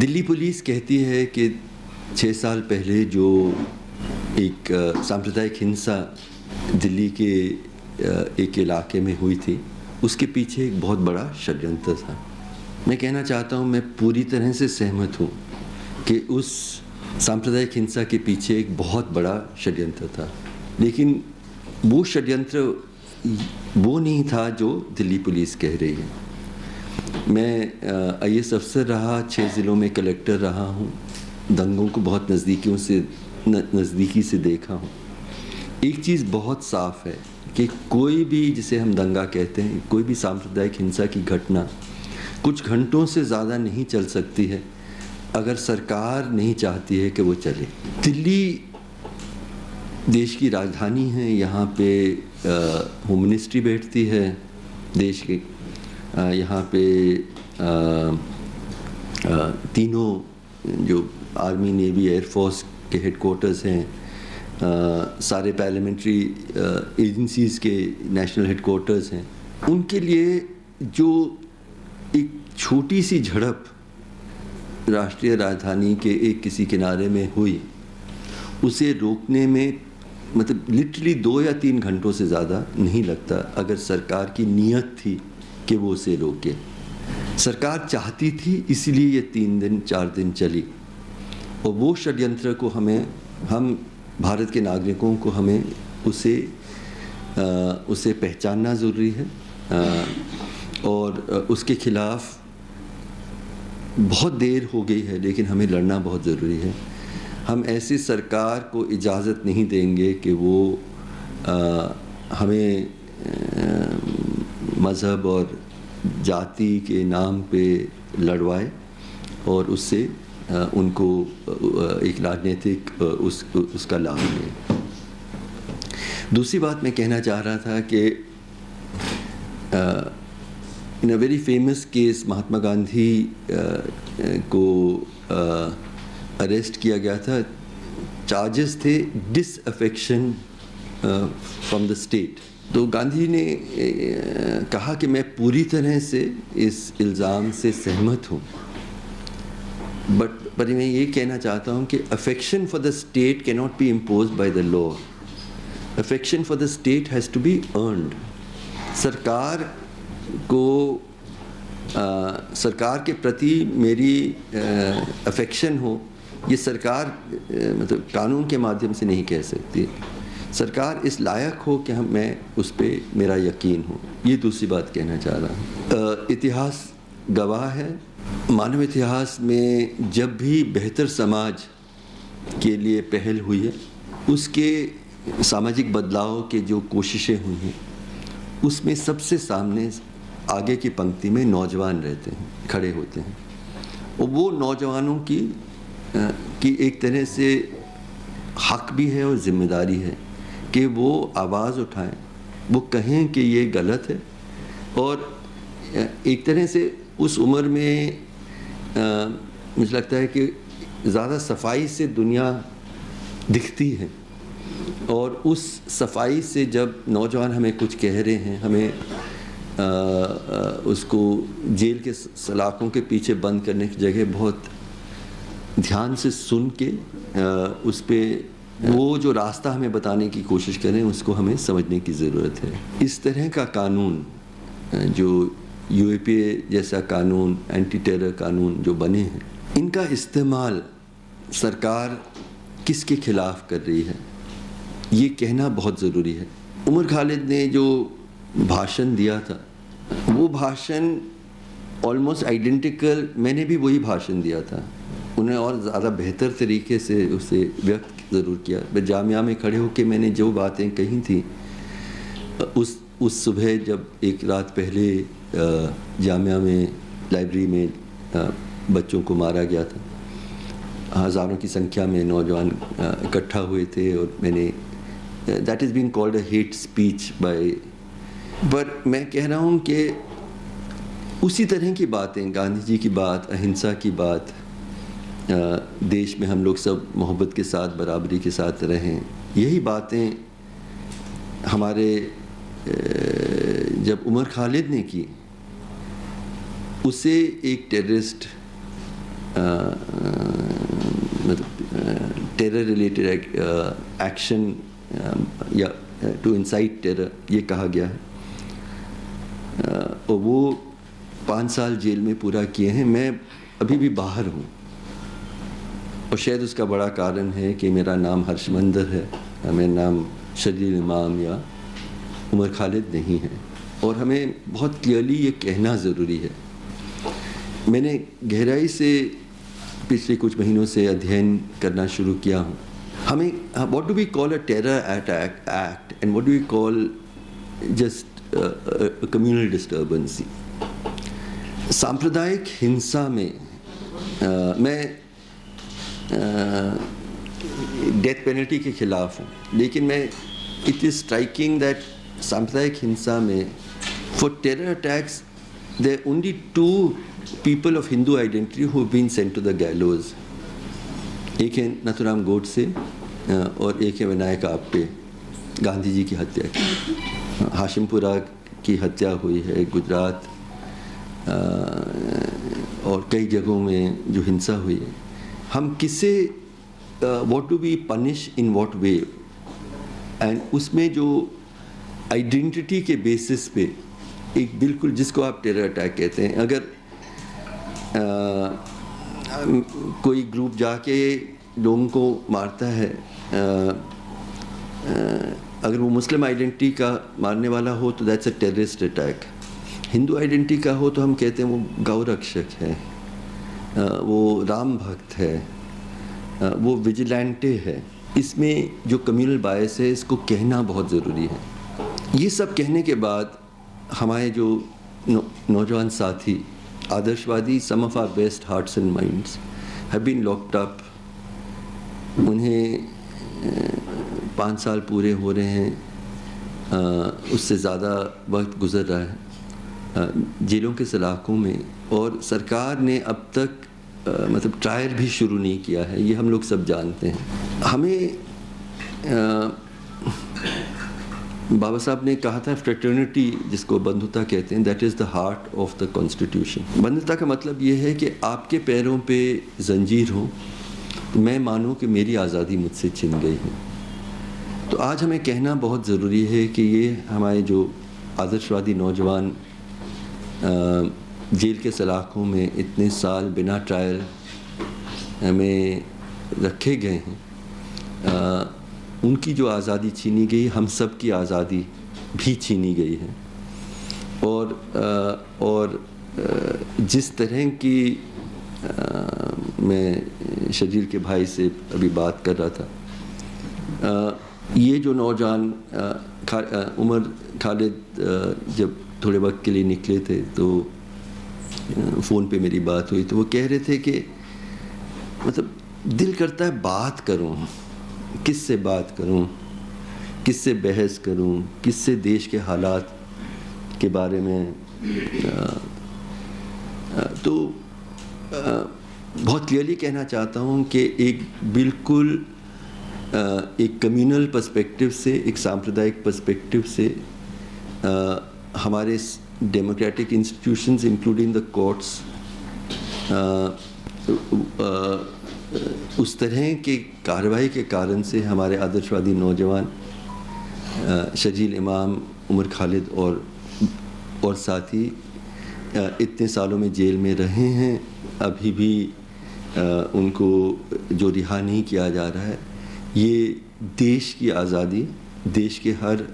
Delhi police कहती है कि 6 साल पहले जो एक सांप्रदायिक हिंसा दिल्ली के एक इलाके में हुई थी, उसके पीछे एक बहुत बड़ा षड्यंत्र था। मैं कहना चाहता हूँ, मैं पूरी तरह से सहमत हूँ कि उस सांप्रदायिक हिंसा के पीछे एक बहुत बड़ा षड्यंत्र था, लेकिन वो षड्यंत्र वो नहीं था जो दिल्ली पुलिस कह रही है। मैं IAS अफसर रहा, 6 ज़िलों में कलेक्टर रहा हूँ, दंगों को बहुत नज़दीकी से देखा हूँ। एक चीज़ बहुत साफ है कि कोई भी, जिसे हम दंगा कहते हैं, कोई भी सांप्रदायिक हिंसा की घटना कुछ घंटों से ज़्यादा नहीं चल सकती है अगर सरकार नहीं चाहती है कि वो चले। दिल्ली देश की राजधानी है, यहाँ पे होम मिनिस्ट्री बैठती है देश की, यहाँ पे तीनों जो आर्मी, नेवी, एयरफोर्स के हेडक्वार्टर्स हैं, सारे पार्लियामेंट्री एजेंसीज़ के नेशनल हेडक्वार्टर्स हैं। उनके लिए जो एक छोटी सी झड़प राष्ट्रीय राजधानी के एक किसी किनारे में हुई, उसे रोकने में मतलब लिटरली 2 या 3 घंटों से ज़्यादा नहीं लगता अगर सरकार की नीयत थी कि वो उसे रोके। सरकार चाहती थी, इसीलिए ये 3 दिन 4 दिन चली। और वो षड्यंत्र को हम भारत के नागरिकों को हमें उसे पहचानना ज़रूरी है और उसके खिलाफ बहुत देर हो गई है, लेकिन हमें लड़ना बहुत ज़रूरी है। हम ऐसी सरकार को इजाज़त नहीं देंगे कि वो हमें मज़हब और जाति के नाम पे लड़वाए और उससे उनको एक राजनीतिक उसका लाभ मिले। दूसरी बात मैं कहना चाह रहा था कि इन a very famous case Mahatma Gandhi को अरेस्ट किया गया था। चार्जेस थे डिसअफेक्शन फ्रॉम द स्टेट। तो गांधी ने कहा कि मैं पूरी तरह से इस इल्ज़ाम से सहमत हूँ, बट मैं ये कहना चाहता हूँ कि affection for the state can not be imposed by the law. Affection for the state has to be earned. सरकार के प्रति मेरी अफेक्शन हो, ये सरकार मतलब कानून के माध्यम से नहीं कह सकती। सरकार इस लायक हो कि मैं उस पर मेरा यकीन हो। ये दूसरी बात कहना चाह रहा हूँ। इतिहास गवाह है, मानव इतिहास में जब भी बेहतर समाज के लिए पहल हुई है, उसके सामाजिक बदलाव के जो कोशिशें हुई हैं, उसमें सबसे सामने आगे की पंक्ति में नौजवान रहते हैं, खड़े होते हैं। और वो नौजवानों की एक तरह से हक भी है और ज़िम्मेदारी है कि वो आवाज़ उठाएं, वो कहें कि ये गलत है। और एक तरह से उस उम्र में मुझे लगता है कि ज़्यादा सफाई से दुनिया दिखती है, और उस सफाई से जब नौजवान हमें कुछ कह रहे हैं, हमें उसको जेल के सलाखों के पीछे बंद करने की जगह बहुत ध्यान से सुन के उस पर वो जो रास्ता हमें बताने की कोशिश करें, उसको हमें समझने की ज़रूरत है। इस तरह का कानून, जो UAPA जैसा कानून, एंटी टेरर कानून जो बने हैं, इनका इस्तेमाल सरकार किसके खिलाफ कर रही है, ये कहना बहुत ज़रूरी है। उमर खालिद ने जो भाषण दिया था, वो भाषण ऑलमोस्ट आइडेंटिकल, मैंने भी वही भाषण दिया था। उन्हें और ज़्यादा बेहतर तरीके से उसे व्यक्त ज़रूर किया। जामिया में खड़े होकर मैंने जो बातें कही थी, उस सुबह जब एक रात पहले जामिया में लाइब्रेरी में बच्चों को मारा गया था, हज़ारों की संख्या में नौजवान इकट्ठा हुए थे, और मैंने that is been called a hate speech by. पर मैं कह रहा हूँ कि उसी तरह की बातें, गांधी जी की बात, अहिंसा की बात, देश में हम लोग सब मोहब्बत के साथ, बराबरी के साथ रहें, यही बातें हमारे जब उमर खालिद ने की, उसे एक टेररिस्ट मतलब टेरर रिलेटेड एक्शन या टू इंसाइट टेरर, ये कहा गया है। और वो 5 साल जेल में पूरा किए हैं। मैं अभी भी बाहर हूँ और शायद उसका बड़ा कारण है कि मेरा नाम हर्षमंदर है, मेरा नाम शजील इमाम या उमर खालिद नहीं है। और हमें बहुत क्लियरली ये कहना ज़रूरी है। मैंने गहराई से पिछले कुछ महीनों से अध्ययन करना शुरू किया हूँ। हमें what do we call a terror attack act and what do we call just communal disturbance. सांप्रदायिक हिंसा में मैं डेथ पेनल्टी के ख़िलाफ़ हूँ, लेकिन मैं इट इज़ स्ट्राइकिंग दैट सांप्रदायिक हिंसा में for terror attacks there only 2 people of Hindu identity who have been sent to the gallows. एक है नाथुराम गोडसे और एक है विनायक आप्टे, गांधी जी की हत्या की। हाशिमपुरा की हत्या हुई है, गुजरात और कई जगहों में जो हिंसा हुई है। हम किसे what do we punish in what way, and उसमें जो आइडेंटिटी के बेसिस पे एक बिल्कुल जिसको आप टेरर अटैक कहते हैं, अगर कोई ग्रुप जाके लोगों को मारता है, अगर वो मुस्लिम आइडेंटिटी का मारने वाला हो तो that's a terrorist attack. Hindu identity का हो तो हम कहते हैं वो गौ रक्षक है, वो राम भक्त है, वो विजिलेंटे है। इसमें जो कम्युनल बायस है इसको कहना बहुत ज़रूरी है। ये सब कहने के बाद हमारे जो नौजवान साथी आदर्शवादी, some of our best hearts and minds have been locked up. उन्हें 5 साल पूरे हो रहे हैं, उससे ज़्यादा वक्त गुजर रहा है जेलों के सलाखों में, और सरकार ने अब तक मतलब ट्रायल भी शुरू नहीं किया है। ये हम लोग सब जानते हैं। हमें बाबा साहब ने कहा था फ्रेटर्निटी, जिसको बंधुता कहते हैं, that is the heart of the constitution. बंधुता का मतलब ये है कि आपके पैरों पे जंजीर हो तो मैं मानूं कि मेरी आज़ादी मुझसे छिन गई है। तो आज हमें कहना बहुत ज़रूरी है कि ये हमारे जो आदर्शवादी नौजवान जेल के सलाखों में इतने साल बिना ट्रायल में रखे गए हैं, उनकी जो आज़ादी छीनी गई, हम सब की आज़ादी भी छीनी गई है। और जिस तरह की मैं शजील के भाई से अभी बात कर रहा था, ये जो नौजवान उमर खालिद जब थोड़े वक्त के लिए निकले थे तो फ़ोन पे मेरी बात हुई, तो वो कह रहे थे कि मतलब दिल करता है बात करूं, किससे बात करूं, किससे बहस करूं, किससे देश के हालात के बारे में। तो बहुत क्लियरली कहना चाहता हूं कि एक बिल्कुल एक कम्युनल पर्सपेक्टिव से, एक सांप्रदायिक पर्सपेक्टिव से हमारे democratic institutions including the courts उस तरह के कार्रवाई के कारण से हमारे आदर्शवादी नौजवान शजील इमाम, उमर खालिद और साथी इतने सालों में जेल में रहे हैं। अभी भी उनको जो रिहा नहीं किया जा रहा है, ये देश की आज़ादी, देश के हर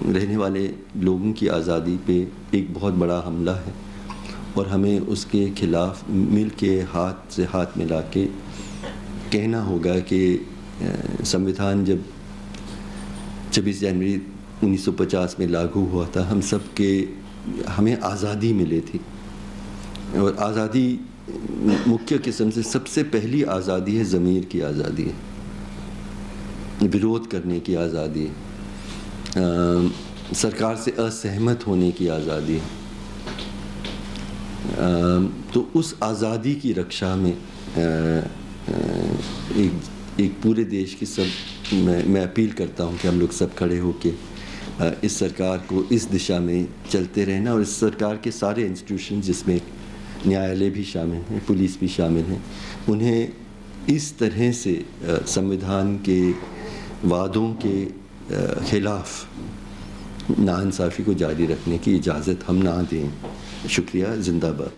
रहने वाले लोगों की आज़ादी पे एक बहुत बड़ा हमला है, और हमें उसके ख़िलाफ़ मिल के हाथ से हाथ मिला के कहना होगा कि संविधान जब 26 जनवरी 1950 में लागू हुआ था, हमें आज़ादी मिली थी। और आज़ादी मुख्य किस्म से सबसे पहली आज़ादी है ज़मीर की आज़ादी है, विरोध करने की आज़ादी है, सरकार से असहमत होने की आज़ादी है। तो उस आज़ादी की रक्षा में एक पूरे देश की मैं अपील करता हूं कि हम लोग सब खड़े होके इस सरकार को इस दिशा में चलते रहना, और इस सरकार के सारे इंस्टीट्यूशन जिसमें न्यायालय भी शामिल हैं, पुलिस भी शामिल हैं, उन्हें इस तरह से संविधान के वादों के खिलाफ नाइंसाफ़ी को जारी रखने की इजाज़त हम ना दें। शुक्रिया, जिंदाबाद।